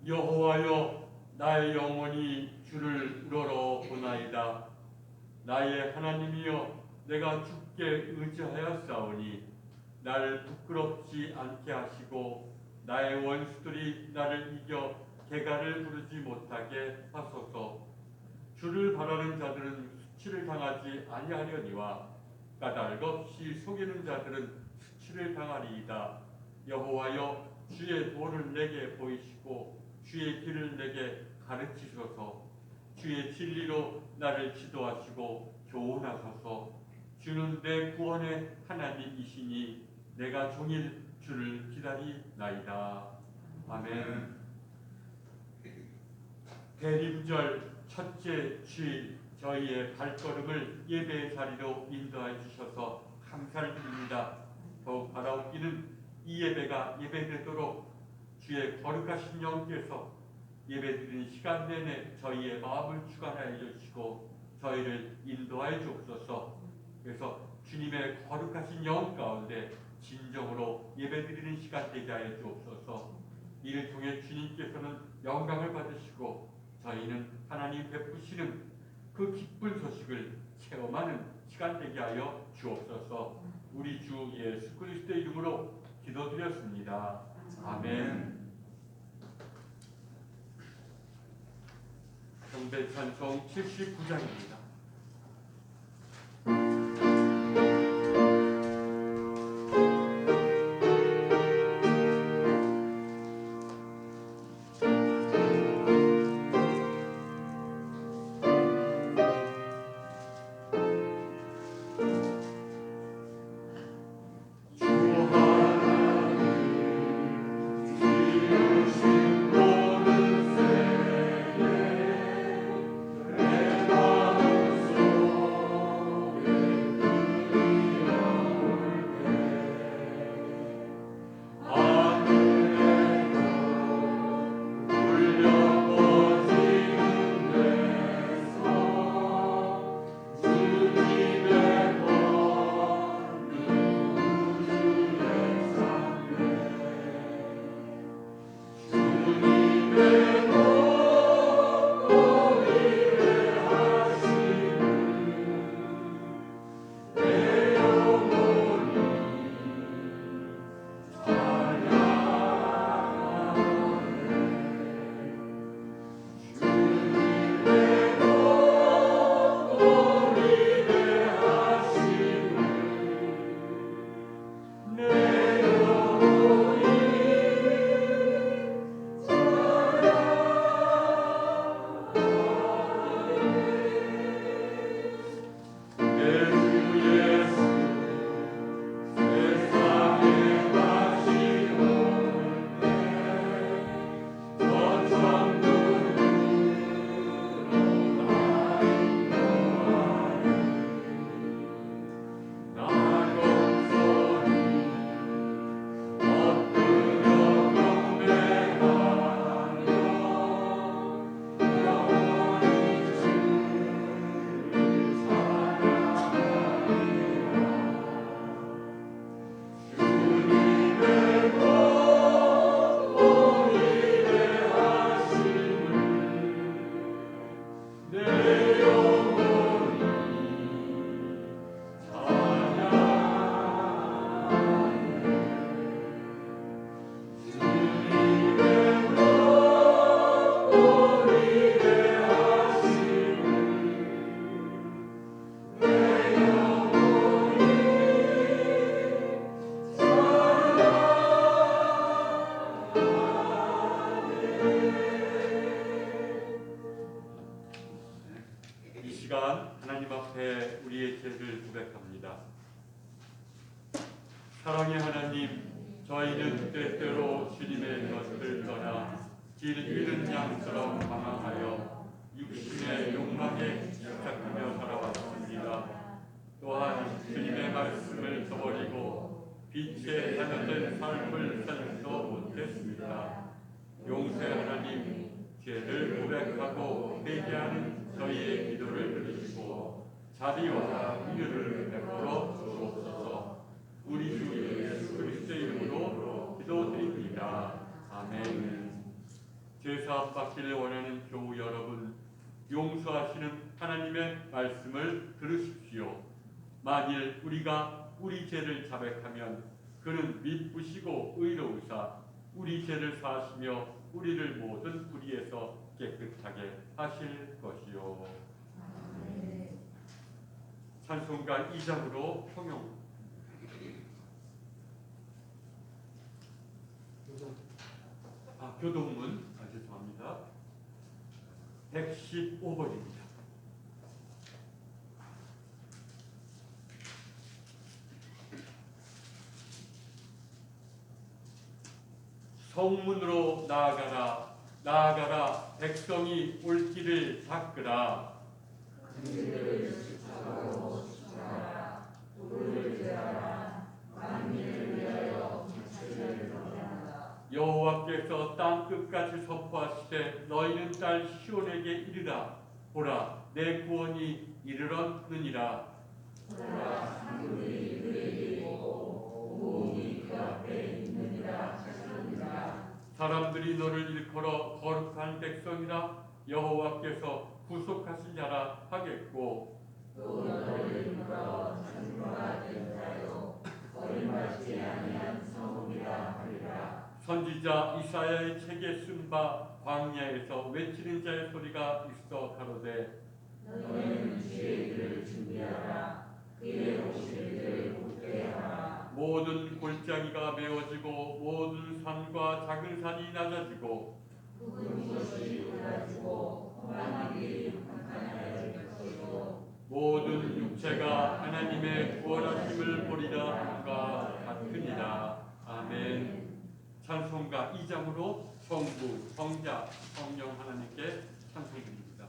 여호와여, 나의 영혼이 주를 우러러 보나이다. 나의 하나님이여, 내가 주께 의지하였사오니 나를 부끄럽지 않게 하시고 나의 원수들이 나를 이겨 개가를 부르지 못하게 하소서. 주를 바라는 자들은 수치를 당하지 아니하려니와 까닭없이 속이는 자들은 수치를 당하리이다. 여호와여, 주의 도를 내게 보이시고 주의 길을 내게 가르치소서. 주의 진리로 나를 지도하시고 교훈하소서. 주는 내 구원의 하나님이시니 내가 종일 주를 기다리나이다. 아멘. 대림절 첫째 주일, 저희의 발걸음을 예배의 자리로 인도해 주셔서 감사를 드립니다. 더욱 바라옵기는 이 예배가 예배되도록 주의 거룩하신 영께서 예배드리는 시간 내내 저희의 마음을 주관하여 주시고 저희를 인도하여 주옵소서. 그래서 주님의 거룩하신 영 가운데 진정으로 예배드리는 시간 되게 하여 주옵소서. 이를 통해 주님께서는 영광을 받으시고 저희는 하나님 베푸시는 그 기쁜 소식을 체험하는 시간 되게 하여 주옵소서. 우리 주 예수 그리스도의 이름으로 기도드렸습니다. 아멘. 경배 찬송 79장입니다. 하나님 앞에 우리의 죄를 고백합니다. 사랑의 하나님, 저희는 때때로 주님의 것을 떠나 길 잃은 양처럼 방황하여 육신의 욕망에 집착하며 살아왔습니다. 또한 주님의 말씀을 저버리고 빛에 자녀된 삶을 살지도 못했습니다. 용서의 하나님, 죄를 고백하고 회개하는 저희의 기도를 들으시고 자비와 긍휼을 베풀어 주옵소서. 우리 주 예수 그리스도의 이름으로 기도드립니다. 아멘. 죄 받기를 원하는 교우 여러분, 용서하시는 하나님의 말씀을 들으십시오. 만일 우리가 우리 죄를 자백하면 그는 미쁘시고 의로우사 우리 죄를 사하시며 우리를 모든 불의에서 깨끗하게 하실 것이요. 찬송가 2장으로 통용. 교동문, 죄송합니다. 115번입니다. 성문으로 나아가라, 나아가라, 백성이 올 길을 닦으라. 그들을 쫓아가고 쫓아라, 돌을 제하라, 만민을 위하여 빛을 드러내라. 여호와께서 땅 끝까지 선포하시되 너희는 딸 시온에게 이르라. 보라, 내 구원이 이르렀느니라. 보라, 하늘이 그에게 있고 공이 그 앞에 있느니라 하시느니라. 사람들이 너를 일컬어 거룩한 백성이라 여호와께서 구속하신 자라 하겠고, 또 너를 일컬어 전부가 된 자요 버림받지 아니한 성읍이라 하리라. 선지자 이사야의 책에 쓴 바 광야에서 외치는 자의 소리가 있어 가로되 너희는 주의 길을 준비하라. 그의 오실 길을 곧게 하라. 모든 골짜기가 메워지고 모든 산과 작은 산이 낮아지고 굵은 곳이 좁아지고 험한 길이 평탄해질 것이요 모든 육체가 하나님의 구원하심을 보리라 함과 같으니라. 아멘. 찬송가 2장으로 성부, 성자, 성령 하나님께 찬송드립니다.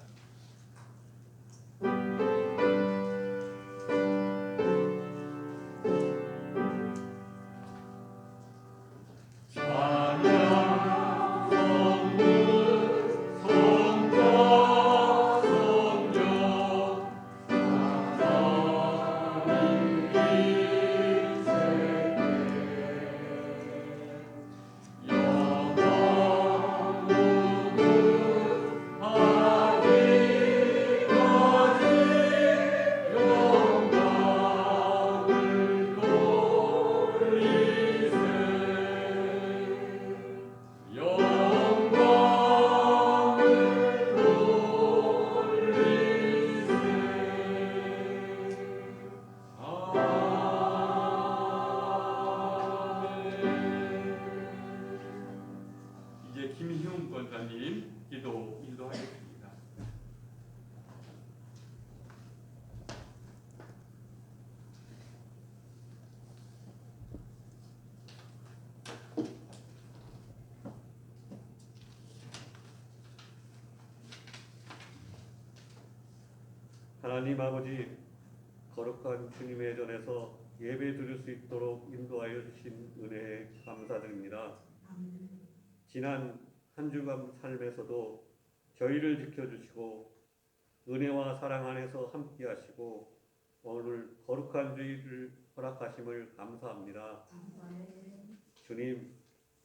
김희웅 권사님 기도 인도하겠습니다. 하나님 아버지, 거룩한 주님의 전에서 예배 드릴 수 있도록 인도하여 주신 은혜에 감사드립니다. 지난 한 주간 삶에서도 저희를 지켜주시고 은혜와 사랑 안에서 함께 하시고 오늘 거룩한 주일을 허락하심을 감사합니다. 주님,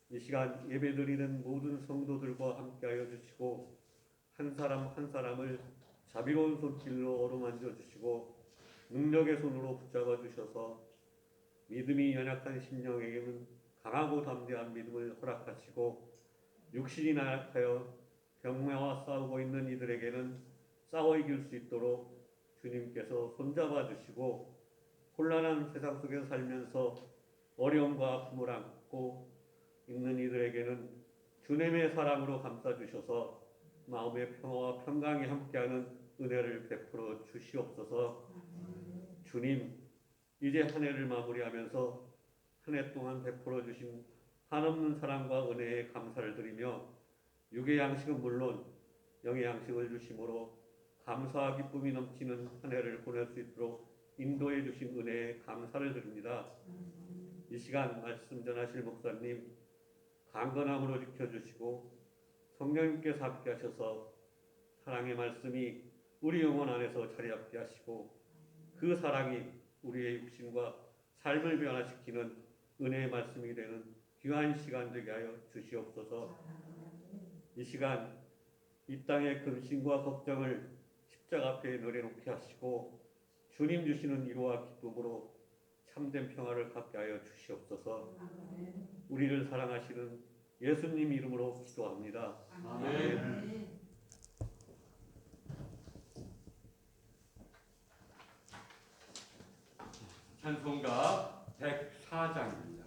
이 시간 예배 드리는 모든 성도들과 함께 하여 주시고 한 사람 한 사람을 자비로운 손길로 어루만져 주시고 능력의 손으로 붙잡아 주셔서 믿음이 연약한 심령에게는 강하고 담대한 믿음을 허락하시고 육신이 나약하여 병마와 싸우고 있는 이들에게는 싸워 이길 수 있도록 주님께서 손잡아 주시고 혼란한 세상 속에 살면서 어려움과 아픔을 안고 있는 이들에게는 주님의 사랑으로 감싸 주셔서 마음의 평화와 평강이 함께하는 은혜를 베풀어 주시옵소서. 주님, 이제 한 해를 마무리하면서 한 해 동안 베풀어 주신 한없는 사랑과 은혜에 감사를 드리며 육의 양식은 물론 영의 양식을 주심으로 감사와 기쁨이 넘치는 한 해를 보낼 수 있도록 인도해 주신 은혜에 감사를 드립니다. 이 시간 말씀 전하실 목사님 강건함으로 지켜주시고 성령님께서 함께 하셔서 사랑의 말씀이 우리 영혼 안에서 자리 잡게 하시고 그 사랑이 우리의 육신과 삶을 변화시키는 은혜의 말씀이 되는 귀한 시간 되게 하여 주시옵소서. 이 시간 이 땅의 근심과 걱정을 십자가 앞에 내려놓게 하시고 주님 주시는 위로와 기쁨으로 참된 평화를 갖게 하여 주시옵소서. 우리를 사랑하시는 예수님 이름으로 기도합니다. 아멘. 찬송가 104장입니다.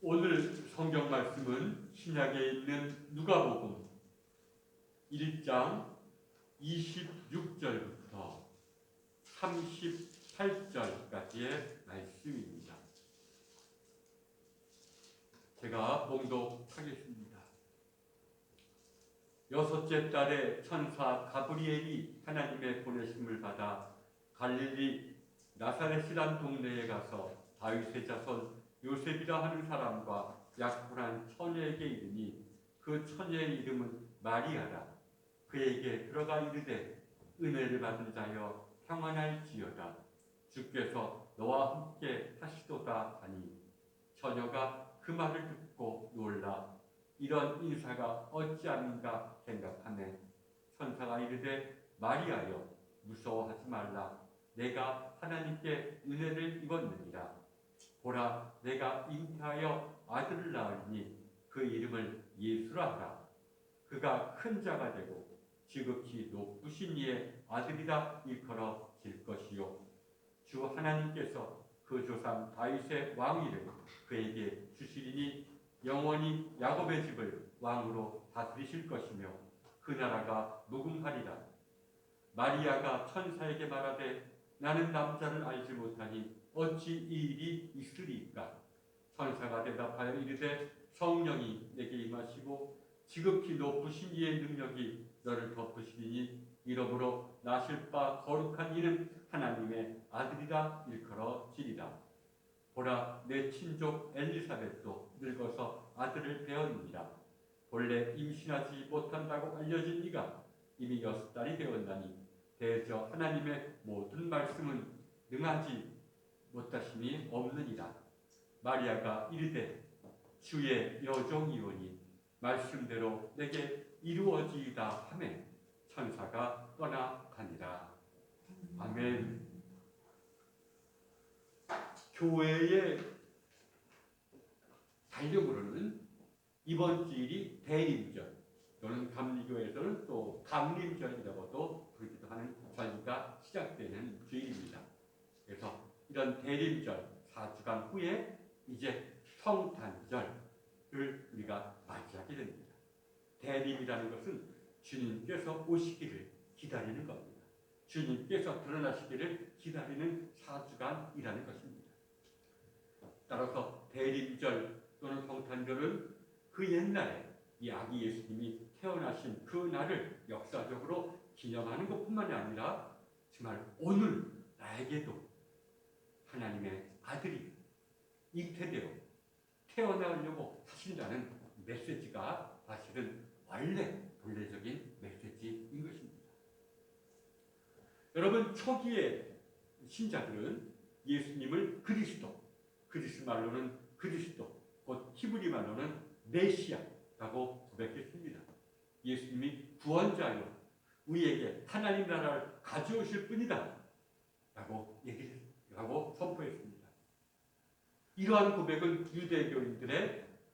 오늘 성경 말씀은 신약에 있는 누가복음 1장 26절부터 38절까지의 말씀입니다. 제가 봉독하겠습니다. 여섯째 달에 천사 가브리엘이 하나님의 보내심을 받아 갈릴리 나사렛이란 동네에 가서 다윗의 자손 요셉이라 하는 사람과 약혼한 처녀에게 이르니 그 처녀의 이름은 마리아라. 그에게 들어가 이르되 은혜를 받은 자여 평안할지어다. 주께서 너와 함께 하시도다 하니 처녀가 그 말을 듣고 놀라 이런 인사가 어찌하는가 생각하매 천사가 이르되 마리아여 무서워하지 말라. 내가 하나님께 은혜를 입었느니라. 보라 내가 잉태하여 아들을 낳으니 그 이름을 예수라 하라. 그가 큰 자가 되고 지극히 높으신 이의 아들이라 일컬어질 것이요 주 하나님께서 그 조상 다윗의 왕위를 그에게 주시리니 영원히 야곱의 집을 왕으로 다스리실 것이며 그 나라가 무궁하리라. 마리아가 천사에게 말하되 나는 남자를 알지 못하니 어찌 이 일이 있으리까? 천사가 대답하여 이르되 성령이 내게 임하시고 지극히 높으신 이의 능력이 너를 덮으시리니 이러므로 나실 바 거룩한 이는 하나님의 아들이라 일컬어지리라. 보라 내 친족 엘리사벳도 늙어서 아들을 배었느니라. 본래 임신하지 못한다고 알려진 이가 이미 6달이 되었나니 대저 하나님의 모든 말씀은 능하지 못하심이 없느니라. 마리아가 이르되 주의 여종이오니 말씀대로 내게 이루어지이다 하매 천사가 떠나가니라. 아멘. 교회의 달력으로는 이번 주일이 대림절 또는 감리교에서는 또 감림절이라고도 부르기도 하는 절기가 시작되는 주일입니다. 그래서 이런 대림절 4주간 후에 이제 성탄절을 우리가 맞이하게 됩니다. 대림이라는 것은 주님께서 오시기를 기다리는 겁니다. 주님께서 드러나시기를 기다리는 4주간이라는 것입니다. 따라서 대림절 또는 성탄절은 그 옛날에 이 아기 예수님이 태어나신 그 날을 역사적으로 기념하는 것뿐만이 아니라 정말 오늘 나에게도 하나님의 아들이 잉태되어 태어나려고 하신다는 메시지가 사실은 원래 본래적인 메시지인 것입니다. 여러분, 초기의 신자들은 예수님을 그리스 말로는 그리스도, 곧 히브리 말로는 메시아라고 고백했습니다. 예수님이 구원자요, 우리에게 하나님 나라를 가져오실 분이다 라고 선포했습니다. 이러한 고백은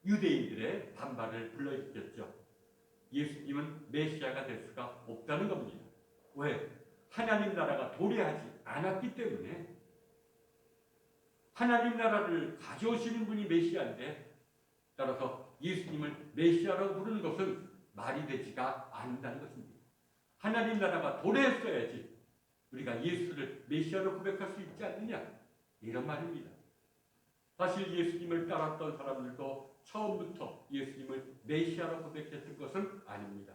유대인들의 반발을 불러일으켰죠. 예수님은 메시아가 될 수가 없다는 겁니다. 왜? 하나님 나라가 도래하지 않았기 때문에. 하나님 나라를 가져오시는 분이 메시아인데, 따라서 예수님을 메시아라고 부르는 것은 말이 되지가 않는다는 것입니다. 하나님 나라가 도래했어야지 우리가 예수를 메시아로 고백할 수 있지 않느냐, 이런 말입니다. 사실 예수님을 따랐던 사람들도 처음부터 예수님을 메시아로 고백했던 것은 아닙니다.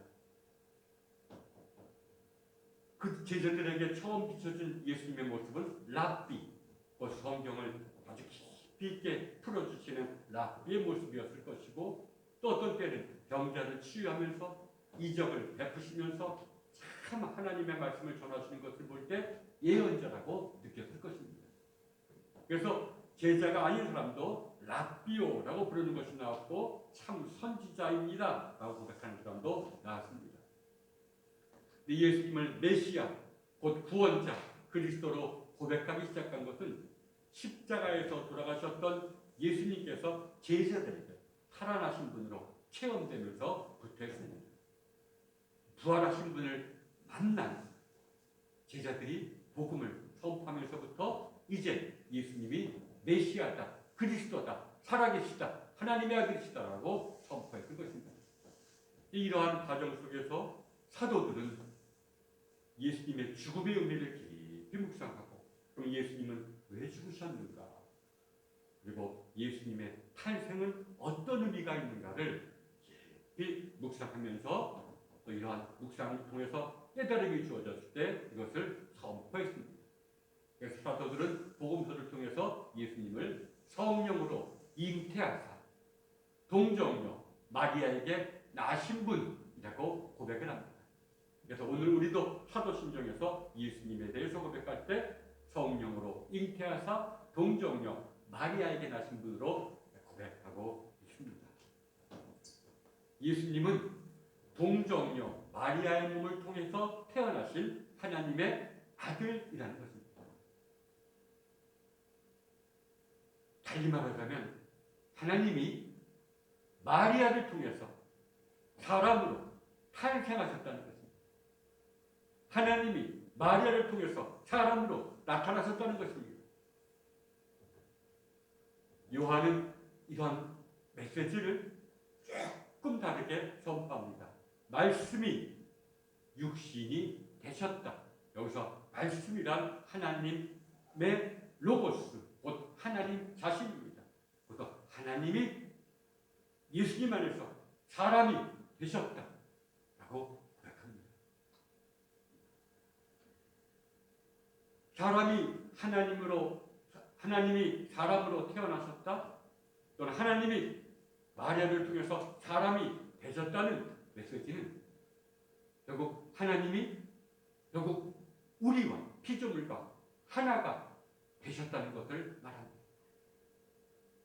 그 제자들에게 처음 비춰준 예수님의 모습은 랍비, 그 성경을 아주 깊이 있게 풀어주시는 랍비의 모습이었을 것이고, 또 어떤 때는 병자를 치유하면서 이적을 베푸시면서 참 하나님의 말씀을 전하시는 것을 볼 때 예언자라고 느꼈을 것입니다. 그래서 제자가 아닌 사람도 랍비오라고 부르는 것이 나왔고, 참 선지자입니다 라고 고백하는 사람도 나왔습니다. 예수님을 메시아, 곧 구원자, 그리스도로 고백하기 시작한 것은 십자가에서 돌아가셨던 예수님께서 제자들에게 살아나신 분으로 체험되면서부터 했습니다. 부활하신 분을 만난 제자들이 복음을 선포하면서부터 이제 예수님이 메시아다, 그리스도다, 살아계시다, 하나님의 아들이시다라고 선포했던 것입니다. 이러한 과정 속에서 사도들은 예수님의 죽음의 의미를 깊이 묵상하고, 그럼 예수님은 왜 죽으셨는가? 그리고 예수님의 탄생은 어떤 의미가 있는가를 깊이 묵상하면서 또 이러한 묵상을 통해서 깨달음이 주어졌을 때 이것을 선포했습니다. 그래서 사도들은 복음서를 통해서 예수님을 성령으로 잉태하사 동정녀 마리아에게 나신 분이라고 고백을 합니다. 그래서 오늘 우리도 사도신경에서 예수님에 대해서 고백할 때 성령으로 잉태하사 동정녀 마리아에게 나신 분으로 고백하고 있습니다. 예수님은 동정녀 마리아의 몸을 통해서 태어나신 하나님의 아들이라는 것입니다. 달리 말하자면 하나님이 마리아를 통해서 사람으로 탄생하셨다는 것입니다. 하나님이 마리아를 통해서 사람으로 나타나셨다는 것입니다. 요한은 이러한 메시지를 조금 다르게 선포합니다. 말씀이 육신이 되셨다. 여기서 말씀이란 하나님의 로고스, 곧 하나님 자신입니다. 그래서 하나님이 예수님 안에서 사람이 되셨다라고 고백합니다. 하나님이 사람으로 태어나셨다, 또는 하나님이 마리아를 통해서 사람이 되셨다는 메시지는 결국 하나님이 우리와 피조물과 하나가 되셨다는 것을 말합니다.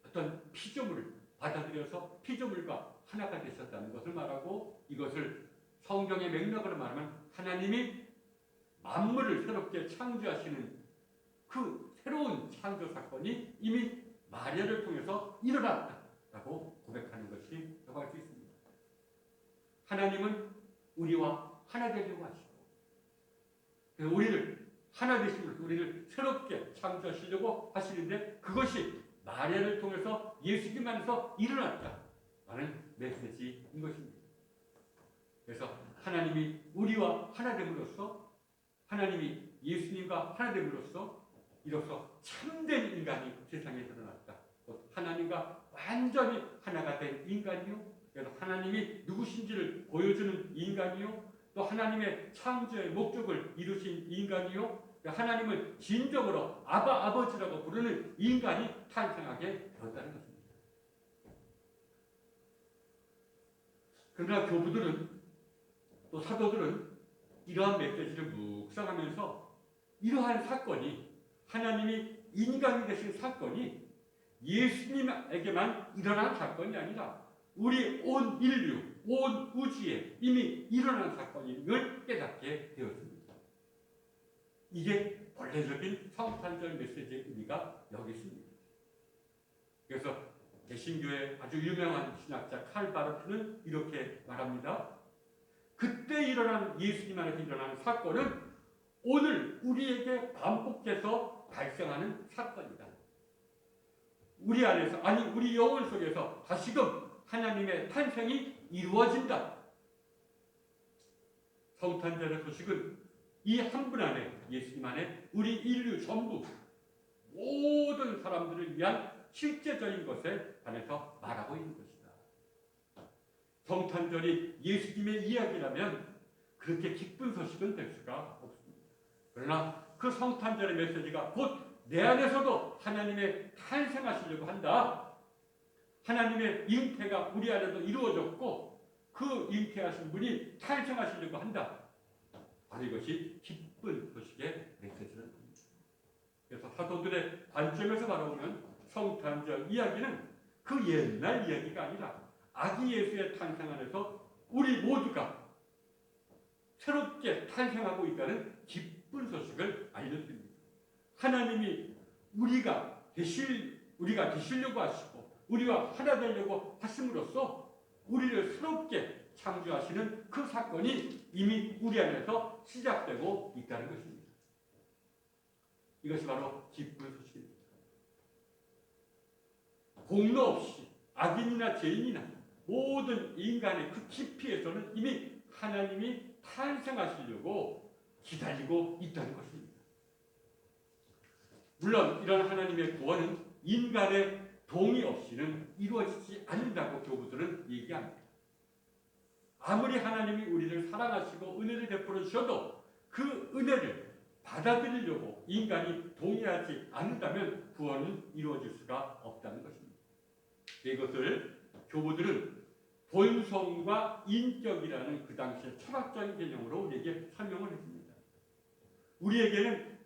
어떤 피조물을 받아들여서 피조물과 하나가 되셨다는 것을 말하고, 이것을 성경의 맥락으로 말하면 하나님이 만물을 새롭게 창조하시는 그 새로운 창조 사건이 이미 마리아를 통해서 일어났다라고 고백하는 것이라고 할 수 있습니다. 하나님은 우리와 하나 되려고 하시고, 우리를 하나 되심으로 우리를 새롭게 창조하시려고 하시는데, 그것이 마리아를 통해서 예수님 안에서 일어났다라는 메시지인 것입니다. 그래서 하나님이 우리와 하나됨으로써 하나님이 예수님과 하나됨으로써 이로써 참된 인간이 세상에 드러났다. 곧 하나님과 완전히 하나가 된 인간이요. 그래서 하나님이 누구신지를 보여주는 인간이요. 또 하나님의 창조의 목적을 이루신 인간이요. 하나님을 진정으로 아버지라고 부르는 인간이 탄생하게 되었다는 것입니다. 그러나 교부들은 또 사도들은 이러한 메시지를 묵상하면서 이러한 사건이 하나님이 인간이 되신 사건이 예수님에게만 일어난 사건이 아니라 우리 온 인류, 온 우주에 이미 일어난 사건임을 깨닫게 되었습니다. 이게 본래적인 성탄절 메시지의 의미가 여기 있습니다. 그래서 개신교의 아주 유명한 신학자 칼 바르트는 이렇게 말합니다. 그때 일어난 예수님 안에서 일어나는 사건은 오늘 우리에게 반복해서 발생하는 사건이다. 우리 안에서, 아니 우리 영혼 속에서 다시금 하나님의 탄생이 이루어진다. 성탄절의 소식은 이 한 분 안에, 예수님 안에 우리 인류 전부 모든 사람들을 위한 실제적인 것에 관해서 말하고 있는 것이다. 성탄절이 예수님의 이야기라면 그렇게 기쁜 소식은 될 수가 없습니다. 그러나 그 성탄절의 메시지가 곧 내 안에서도 하나님의 탄생하시려고 한다. 하나님의 잉태가 우리 안에도 이루어졌고 그 잉태하신 분이 탄생하시려고 한다. 바로 이것이 기쁜 소식의 메시지는 겁니다. 그래서 사도들의 관점에서 바라보는 성탄절 이야기는 그 옛날 이야기가 아니라 아기 예수의 탄생 안에서 우리 모두가 새롭게 탄생하고 있다는 기쁜 소식을 알려드립니다. 하나님이 우리가 되시려고 하시고 우리와 하나 되려고 하심으로써 우리를 새롭게 창조하시는 그 사건이 이미 우리 안에서 시작되고 있다는 것입니다. 이것이 바로 기쁜 소식입니다. 공로 없이 악인이나 죄인이나 모든 인간의 그 깊이에서는 이미 하나님이 탄생하시려고 기다리고 있다는 것입니다. 물론 이런 하나님의 구원은 인간의 동의 없이는 이루어지지 않는다고 교부들은 얘기합니다. 아무리 하나님이 우리를 사랑하시고 은혜를 베풀어 주셔도 그 은혜를 받아들이려고 인간이 동의하지 않는다면 구원은 이루어질 수가 없다는 것입니다. 이것을 교부들은 본성과 인격이라는 그 당시의 철학적인 개념으로 우리에게 설명을 했습니다. 우리에게는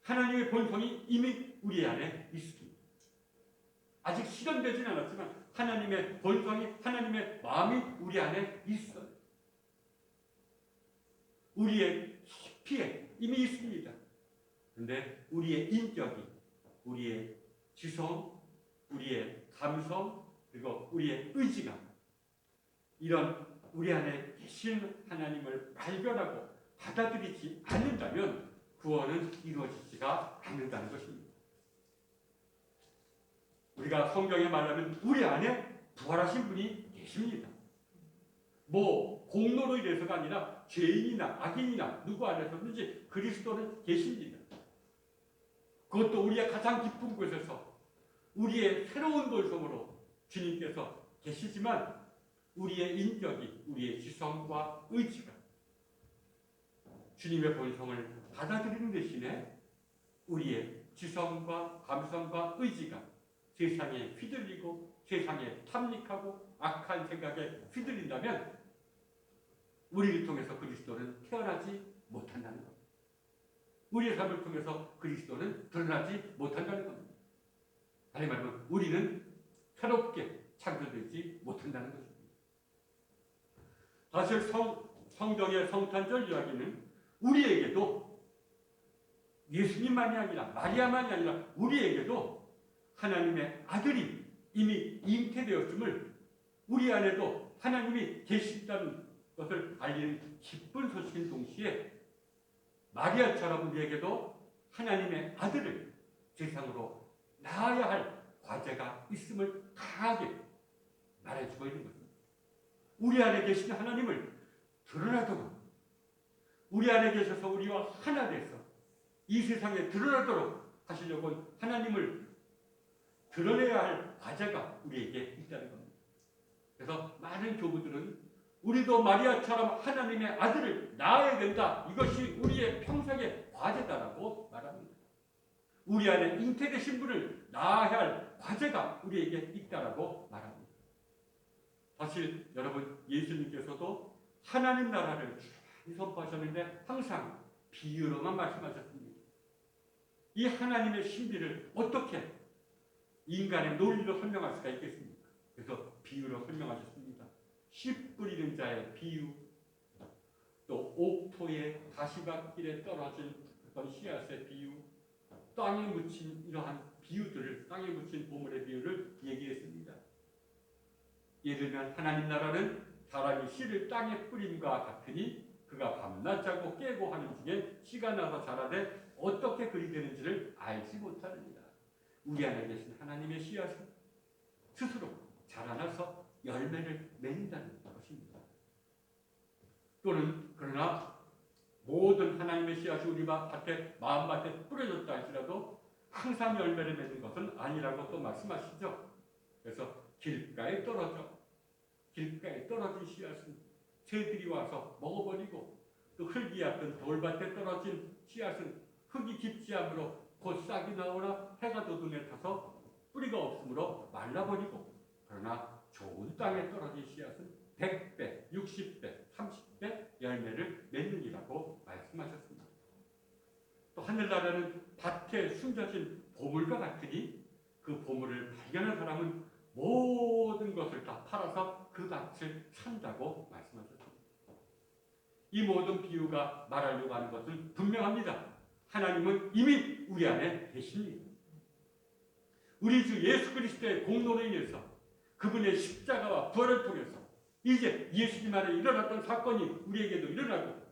하나님의 본성이 이미 우리 안에 있습니다. 아직 실현되지는 않았지만 하나님의 본성이, 하나님의 마음이 우리 안에 있어요. 우리의 깊이에 이미 있습니다. 그런데 우리의 인격이, 우리의 지성, 우리의 감성, 그리고 우리의 의지가 이런 우리 안에 계신 하나님을 발견하고 받아들이지 않는다면 구원은 이루어지지가 않는다는 것입니다. 우리가 성경에 말하면 우리 안에 부활하신 분이 계십니다. 뭐 공로로 인해서가 아니라 죄인이나 악인이나 누구 안에서든지 그리스도는 계십니다. 그것도 우리의 가장 깊은 곳에서 우리의 새로운 본성으로 주님께서 계시지만 우리의 인격이, 우리의 지성과 의지가 주님의 본성을 받아들이는 대신에 우리의 지성과 감성과 의지가 세상에 휘둘리고 세상에 탐닉하고 악한 생각에 휘둘린다면 우리를 통해서 그리스도는 태어나지 못한다는 겁니다. 우리의 삶을 통해서 그리스도는 드러나지 못한다는 겁니다. 다시 말하면 우리는 새롭게 창조되지 못한다는 것입니다. 사실 성경의 성탄절 이야기는 우리에게도 예수님만이 아니라 마리아만이 아니라 우리에게도 하나님의 아들이 이미 잉태되었음을 우리 안에도 하나님이 계시다는 것을 알리는 기쁜 소식인 동시에 마리아처럼 우리에게도 하나님의 아들을 세상으로 낳아야 할 과제가 있음을 강하게 말해주고 있는 것입니다. 우리 안에 계신 하나님을 드러나도록, 우리 안에 계셔서 우리와 하나 돼서 이 세상에 드러나도록 하시려고 하나님을 드러내야 할 과제가 우리에게 있다는 겁니다. 그래서 많은 교부들은 우리도 마리아처럼 하나님의 아들을 낳아야 된다. 이것이 우리의 평생의 과제다라고 말합니다. 우리 안에 잉태되신 분을 낳아야 할 과제가 우리에게 있다라고 말합니다. 사실 여러분, 예수님께서도 하나님 나라를 쭉 선포하셨는데 항상 비유로만 말씀하셨습니다. 이 하나님의 신비를 어떻게 인간의 논리로 설명할 수가 있겠습니까? 그래서 비유로 설명하셨습니다. 씨 뿌리는 자의 비유, 또 옥토의 가시밭길에 떨어진 어떤 씨앗의 비유, 땅에 묻힌 이러한 비유들을, 땅에 묻힌 보물의 비유를 얘기했습니다. 예를 들면 하나님 나라는 사람이 씨를 땅에 뿌림과 같으니 그가 밤낮 자고 깨고 하는 중에 씨가 나서 자라되 어떻게 그리 되는지를 알지 못하느니라. 우리 안에 계신 하나님의 씨앗은 스스로 자라나서 열매를 맺는다는 것입니다. 또는 그러나 모든 하나님의 씨앗이 우리 밭에, 마음밭에 뿌려졌다 할지라도 항상 열매를 맺는 것은 아니라고 또 말씀하시죠. 그래서 길가에 떨어진 씨앗은 새들이 와서 먹어버리고, 또 흙이 얕은 돌밭에 떨어진 씨앗은 흙이 깊지 않으므로 곧 싹이 나오나 해가 돋음에 타서 뿌리가 없으므로 말라버리고, 그러나 좋은 땅에 떨어진 씨앗은 100배, 60배, 30배 열매를 맺느니라고 말씀하셨습니다. 또 하늘나라는 밭에 숨겨진 보물과 같으니 그 보물을 발견한 사람은 모든 것을 다 팔아서 그 밭을 산다고 말씀하셨습니다. 이 모든 비유가 말하려고 하는 것은 분명합니다. 하나님은 이미 우리 안에 계십니다. 우리 주 예수 그리스도의 공로로 인해서, 그분의 십자가와 부활을 통해서 이제 예수님 안에 일어났던 사건이 우리에게도 일어나고,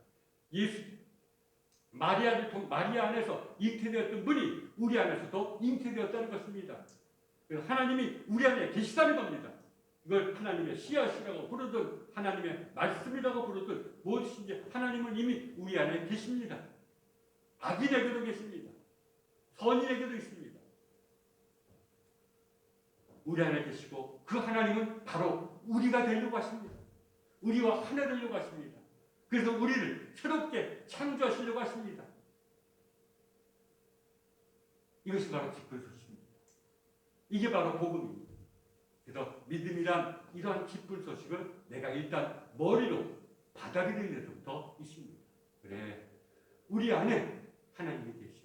마리아 안에서 잉태되었던 분이 우리 안에서도 잉태되었다는 것입니다. 하나님이 우리 안에 계시다는 겁니다. 이걸 하나님의 씨앗이라고 부르든 하나님의 말씀이라고 부르든 무엇인지 하나님은 이미 우리 안에 계십니다. 악인에게도 계십니다. 선인에게도 있습니다. 우리 안에 계시고 그 하나님은 바로 우리가 되려고 하십니다. 우리와 하나 되려고 하십니다. 그래서 우리를 새롭게 창조하시려고 하십니다. 이것이 바로 기쁜 소식입니다. 이게 바로 복음입니다. 그래서 믿음이란 이러한 기쁜 소식을 내가 일단 머리로 받아들이는 데서부터 있습니다. 그래, 우리 안에 하나님이 계시오.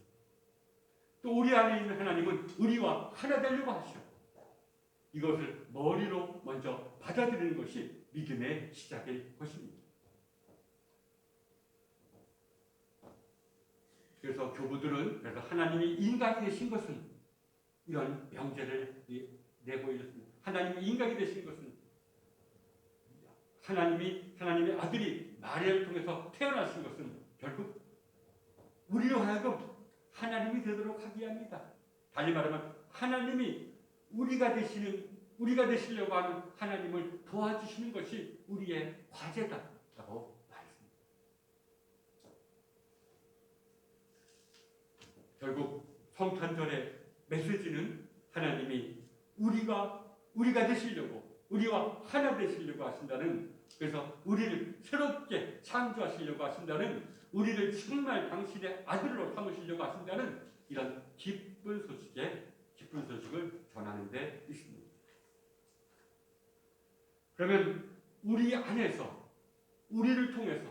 또 우리 안에 있는 하나님은 우리와 하나 되려고 하시오. 이것을 머리로 먼저 받아들이는 것이 믿음의 시작일 것입니다. 그래서 교부들은, 그래서 하나님이 인간이 되신 것은 이런 명제를 내보여줬습니다. 하나님이 인간이 되신 것은 하나님의 아들이 마리아를 통해서 태어나신 것은 결국 우리로 하여금 하나님이 되도록 하기 위함이다. 달리 말하면 하나님이 우리가 되시려고 하는 하나님을 도와주시는 것이 우리의 과제다라고 말했습니다. 결국 성탄절의 메시지는 하나님이 우리가 되시려고, 우리와 하나 되시려고 하신다는, 그래서 우리를 새롭게 창조하시려고 하신다는, 우리를 정말 당신의 아들로 삼으시려고 하신다는 이런 기쁜 소식을 전하는 데 있습니다. 그러면 우리 안에서, 우리를 통해서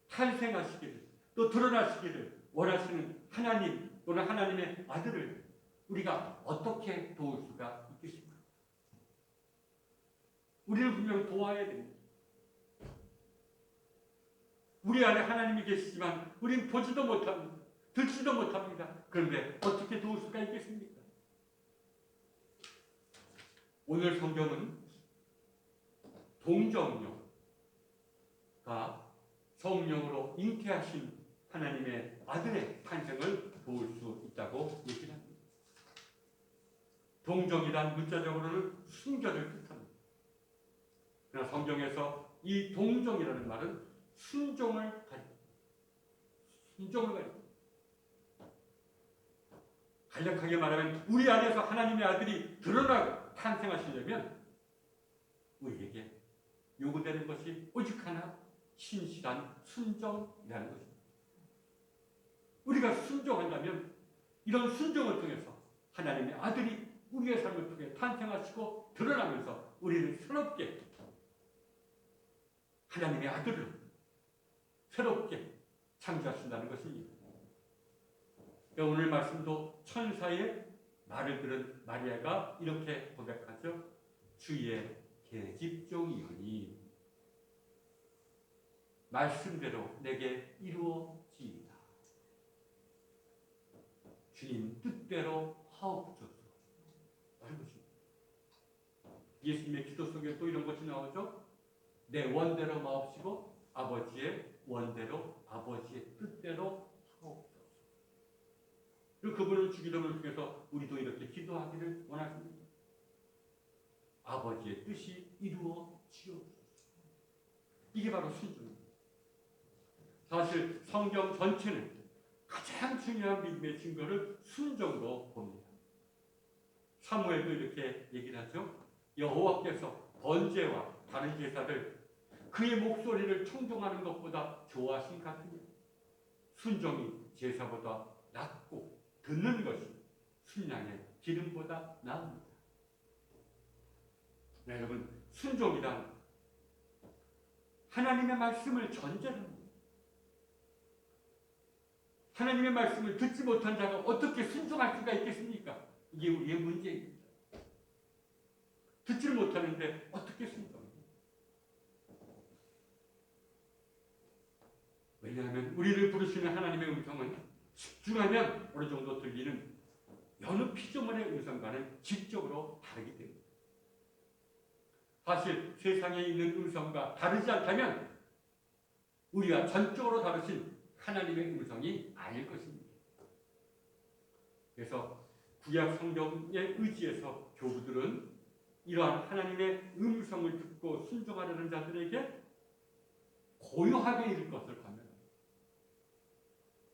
탄생하시기를, 또 드러나시기를 원하시는 하나님 또는 하나님의 아들을 우리가 어떻게 도울 수가 있겠습니까? 우리는 분명 도와야 됩니다. 우리 안에 하나님이 계시지만 우리는 보지도 못합니다. 듣지도 못합니다. 그런데 어떻게 도울 수가 있겠습니까? 오늘 성경은 동정녀가 성령으로 잉태하신 하나님의 아들의 탄생을 도울 수 있다고 얘기를 합니다. 동정이란 문자적으로는 순결을 뜻합니다. 그러나 성경에서 이 동정이라는 말은 순종을 가리킵니다. 간략하게 말하면 우리 안에서 하나님의 아들이 드러나고 탄생하시려면 우리에게 요구되는 것이 오직 하나, 신실한 순종이라는 것입니다. 우리가 순종한다면 이런 순종을 통해서 하나님의 아들이 우리의 삶을 통해 탄생하시고 드러나면서 우리를 새롭게 하나님의 아들로 새롭게 창조하신다는 것입니다. 오늘 말씀도 천사의 말을 들은 마리아가 이렇게 고백하죠. 주의 계집종이오니 말씀대로 내게 이루어지이다. 주님 뜻대로 하옵소서. 라는 것입니다. 예수님의 기도 속에 또 이런 것이 나오죠. 내 원대로 마옵시고 아버지의 원대로 아버지의 뜻대로 하옵소서. 그리고 그분을 주기도문을 통해서 우리도 이렇게 기도하기를 원하십니다. 아버지의 뜻이 이루어지옵소서. 이게 바로 순종입니다. 사실 성경 전체는 가장 중요한 믿음의 증거를 순종으로 봅니다. 사무엘도 이렇게 얘기를 하죠. 여호와께서 번제와 다른 제사를 그의 목소리를 청종하는 것보다 좋아하신 같으니 순종이 제사보다 낫고 듣는 것이 순양의 기름보다 나옵니다. 네, 여러분, 순종이란 하나님의 말씀을 전제로 합니다. 하나님의 말씀을 듣지 못한 자가 어떻게 순종할 수가 있겠습니까? 이게 우리의 문제입니다. 듣지를 못하는데 어떻게 순종합니까? 왜냐하면 우리를 부르시는 하나님의 음성은 집중하면 어느 정도 들리는 여느 피조물의 음성과는 질적으로 다르기 때문입니다. 사실 세상에 있는 음성과 다르지 않다면 우리와 전적으로 다르신 하나님의 음성이 아닐 것입니다. 그래서 구약 성경에 의지해서 교부들은 이러한 하나님의 음성을 듣고 순종하려는 자들에게 고요하게 이를 것을 권면합니다.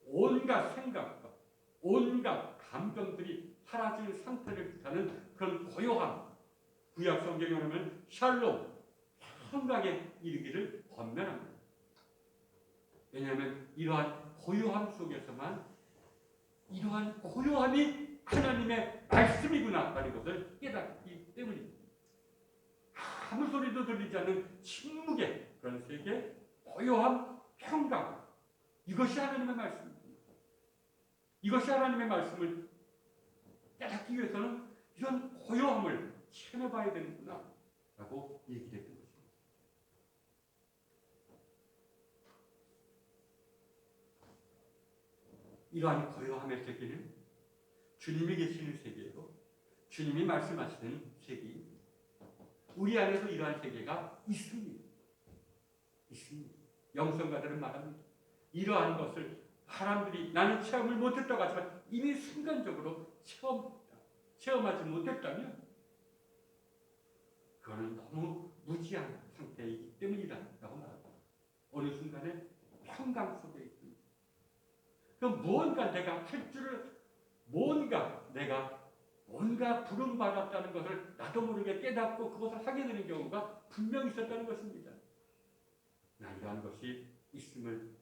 온갖 생각과 온갖 감정들이 사라질 상태를 뜻하는 그런 고요함, 구약 성경에 보면 샬롬, 평강에 이르기를 권면합니다. 왜냐하면 이러한 고요함 속에서만 이러한 고요함이 하나님의 말씀이구나라는 것을 깨닫기 때문입니다. 아무 소리도 들리지 않는 침묵의 그런 세계, 고요함, 평강, 이것이 하나님의 말씀입니다. 이것이 하나님의 말씀을 깨닫기 위해서는 이런 고요함을 체험해봐야 되는구나 라고 얘기를 했던 것입니다. 이러한 고요함의 세계는 주님이 계시는 세계로 주님이 말씀하시는 세계입니다. 우리 안에서 이러한 세계가 있습니다. 영성가들은 말합니다. 이러한 것을 사람들이 나는 체험을 못했다고 하지만 이미 순간적으로 체험하지 못했다면 그거는 너무 무지한 상태이기 때문이라고 말합니다. 어느 순간에 평강 속에 있습니다. 그럼 무언가 내가 할 줄을 뭔가 부름받았다는 것을 나도 모르게 깨닫고 그것을 하게 되는 경우가 분명히 있었다는 것입니다. 이러한 것이 있음을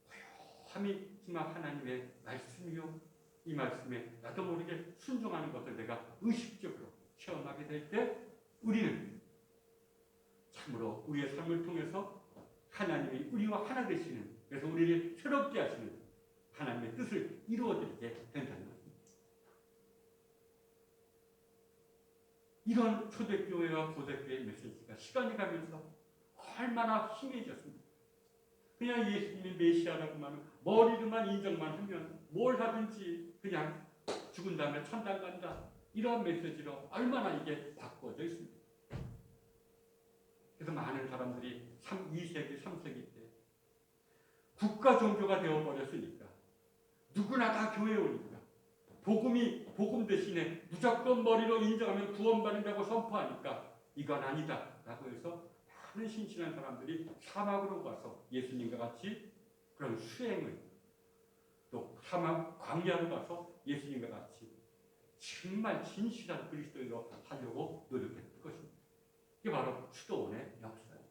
고요함이 지만 하나님의 말씀이요, 이 말씀에 나도 모르게 순종하는 것을 내가 의식적으로 체험하게 될 때 우리는 참으로 우리의 삶을 통해서 하나님이 우리와 하나 되시는, 그래서 우리를 새롭게 하시는 하나님의 뜻을 이루어드리게 된다는 것입니다. 이런 초대교회와 고대교회의 메시지가 시간이 가면서 얼마나 희미해졌습니다. 그냥 예수님이 메시아라고만 머리로만 인정만 하면 뭘 하든지 그냥 죽은 다음에 천당 간다, 이런 메시지로 얼마나 이게 바꿔져 있습니다. 그래서 많은 사람들이 2세기, 3세기 때 국가 종교가 되어버렸으니까 누구나 다 교회에 오니까 복음 대신에 무조건 머리로 인정하면 구원받는다고 선포하니까 이건 아니다 라고 해서 많은 신실한 사람들이 사막으로 가서 예수님과 같이 그런 수행을, 또 사막 광야로 가서 예수님과 같이 정말 진실한 그리스도인으로 하려고 노력했을 것입니다. 이게 바로 수도원의 역사예요.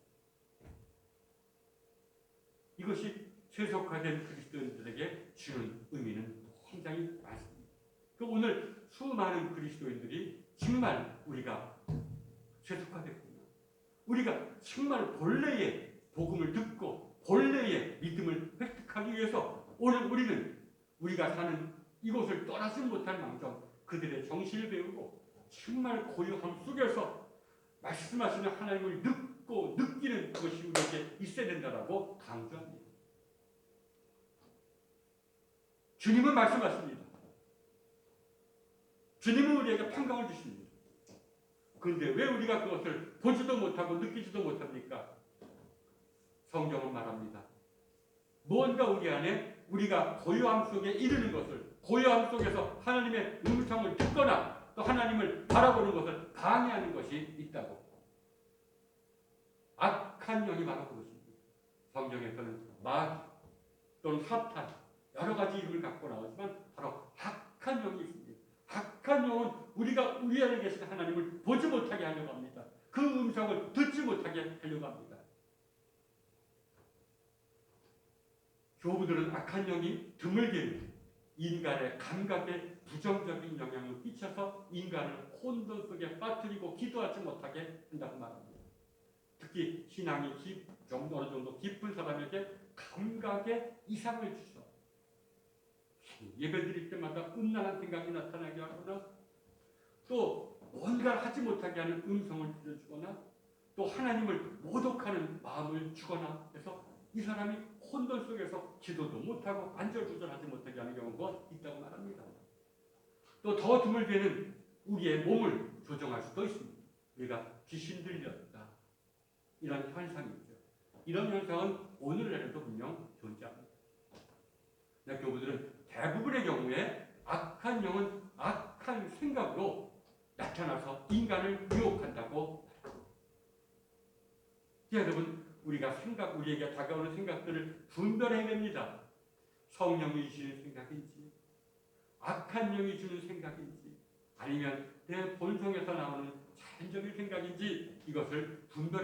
이것이 세속화된 그리스도인들에게 주는 의미는 굉장히 많습니다. 그 오늘 수많은 그리스도인들이 정말 우리가 세속화됐구나, 우리가 정말 본래의 복음을 듣고 본래의 믿음을 획득하기 위해서 오늘 우리는 우리가 사는 이곳을 떠나지 못할 망정 그들의 정신을 배우고 정말 고요함 속에서 말씀하시는 하나님을 듣고 느끼는 것이 우리에게 있어야 된다라고 강조합니다. 주님은 말씀하십니다. 주님은 우리에게 평강을 주십니다. 그런데 왜 우리가 그것을 보지도 못하고 느끼지도 못합니까? 성경은 말합니다. 무언가 우리 안에 우리가 고요함 속에 이르는 것을, 고요함 속에서 하나님의 음성을 듣거나 또 하나님을 바라보는 것을 방해하는 것이 있다고. 악한 영이 바로 그것입니다. 성경에서는 마귀 또는 사탄 여러 가지 이름을 갖고 나오지만 바로 악한 영이 있습니다. 악한 영은 우리가 우리 안에 계신 하나님을 보지 못하게 하려고 합니다. 그 음성을 듣지 못하게 하려고 합니다. 교부들은 악한 영이 드물게 인간의 감각에 부정적인 영향을 끼쳐서 인간을 혼돈 속에 빠뜨리고 기도하지 못하게 한다고 말합니다. 특히 신앙이 좀 어느 정도 깊은 사람에게 감각에 이상을 주죠. 예배 드릴 때마다 음란한 생각이 나타나게 하거나 또 뭔가를 하지 못하게 하는 음성을 들려주거나 또 하나님을 모독하는 마음을 주거나 해서 이 사람이 혼돈 속에서 기도도 못하고 안절부절하지 못하게 하는 경우가 있다고 말합니다. 또 더 드물게는 우리의 몸을 조정할 수도 있습니다. 우리가 귀신 들렸다, 이런 현상이 있죠. 이런 현상은 오늘날에도 분명 존재합니다. 교부들은 대부분의 경우에 악한 영은 악한 생각으로 나타나서 인간을 유혹한다고. 여러분, 우리가 우리에게 다가오는 생각들을 분별해야 됩니다. 성령이 주시는 생각인지, 악한 영이 주는 생각인지, 아니면 내 본성에서 나오는 자연적인 생각인지 이것을 분별하는